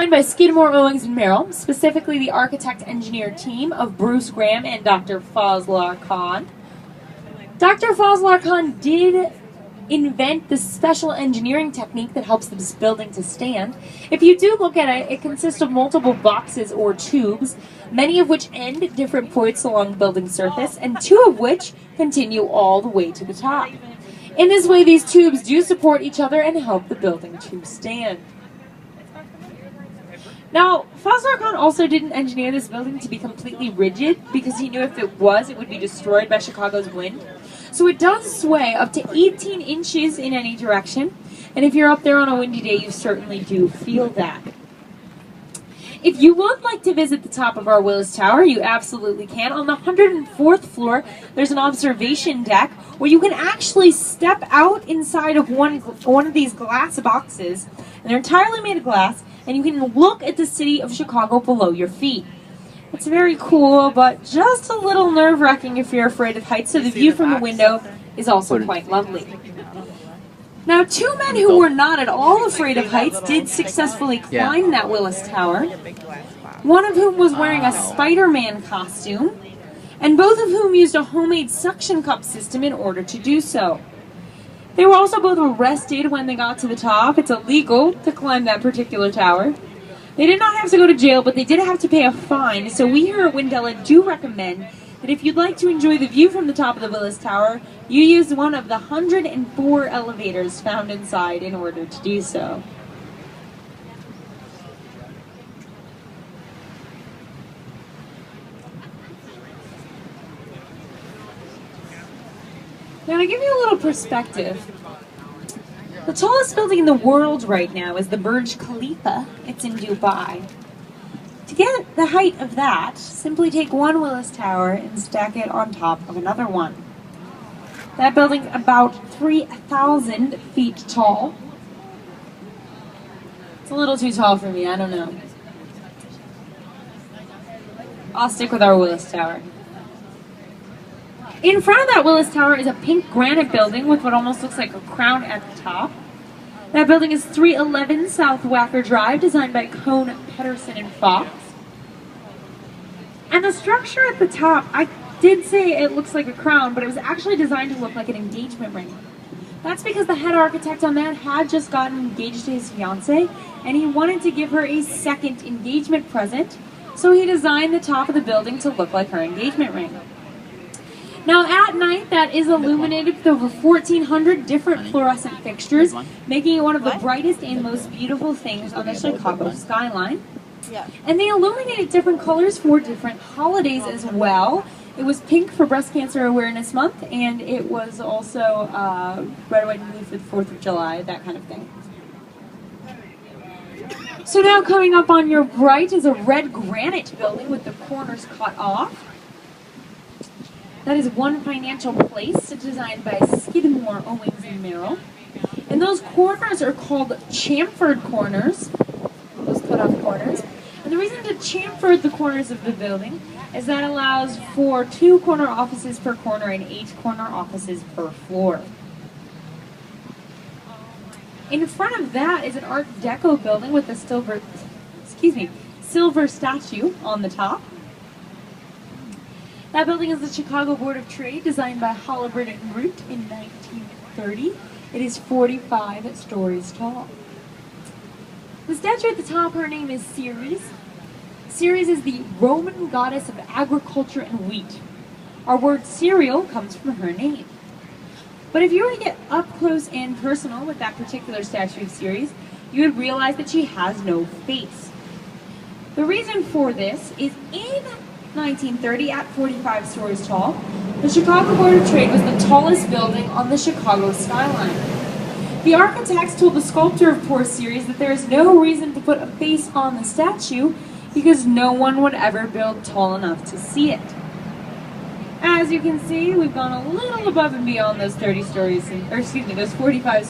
designed by Skidmore, Owings & Merrill, specifically the architect-engineer team of Bruce Graham and Dr. Fazlur Khan. Dr. Fazlur Khan did invent the special engineering technique that helps this building to stand. If you do look at it, it consists of multiple boxes or tubes, many of which end at different points along the building surface, and two of which continue all the way to the top. In this way, these tubes do support each other and help the building to stand. Now, Fazlur Khan also didn't engineer this building to be completely rigid because he knew if it was, it would be destroyed by Chicago's wind. So it does sway up to 18 inches in any direction, and if you're up there on a windy day, you certainly do feel that. If you would like to visit the top of our Willis Tower, you absolutely can. On the 104th floor, there's an observation deck where you can actually step out inside of one of these glass boxes, and they're entirely made of glass, and you can look at the city of Chicago below your feet. It's very cool, but just a little nerve-wracking if you're afraid of heights, so the view from the window is also quite lovely. Now, two men who were not at all afraid of heights did successfully climb that Willis Tower, one of whom was wearing a Spider-Man costume, and both of whom used a homemade suction cup system in order to do so. They were also both arrested when they got to the top. It's illegal to climb that particular tower. They did not have to go to jail, but they did have to pay a fine, so we here at Windella do recommend that if you'd like to enjoy the view from the top of the Willis Tower, you use one of the 104 elevators found inside in order to do so. Now, to give you a little perspective, the tallest building in the world right now is the Burj Khalifa. It's in Dubai. To get the height of that, simply take one Willis Tower and stack it on top of another one. That building's about 3,000 feet tall. It's a little too tall for me, I don't know. I'll stick with our Willis Tower. In front of that Willis Tower is a pink granite building with what almost looks like a crown at the top. That building is 311 South Wacker Drive, designed by Cone, Pedersen, and Fox. And the structure at the top, I did say it looks like a crown, but it was actually designed to look like an engagement ring. That's because the head architect on that had just gotten engaged to his fiancée, and he wanted to give her a second engagement present, so he designed the top of the building to look like her engagement ring. Now, at night, that is illuminated with over 1,400 different fluorescent fixtures, making it one of the brightest and most beautiful things on the Chicago skyline. And they illuminated different colors for different holidays as well. It was pink for Breast Cancer Awareness Month, and it was also red, white, and blue for the 4th of July, that kind of thing. So now coming up on your right is a red granite building with the corners cut off. That is One Financial Place, designed by Skidmore, Owings & Merrill. And those corners are called chamfered corners, those cut-off corners. And the reason to chamfer the corners of the building is that allows for 2 corner offices per corner and 8 corner offices per floor. In front of that is an Art Deco building with a silver statue on the top. That building is the Chicago Board of Trade, designed by Halliburton and Root in 1930. It is 45 stories tall. The statue at the top, her name is Ceres. Ceres is the Roman goddess of agriculture and wheat. Our word cereal comes from her name. But if you were to get up close and personal with that particular statue of Ceres, you would realize that she has no face. The reason for this is in 1930, at 45 stories tall, the Chicago Board of Trade was the tallest building on the Chicago skyline. The architects told the sculptor of poor Ceres that there is no reason to put a face on the statue because no one would ever build tall enough to see it. As you can see, we've gone a little above and beyond those 30 stories, those 45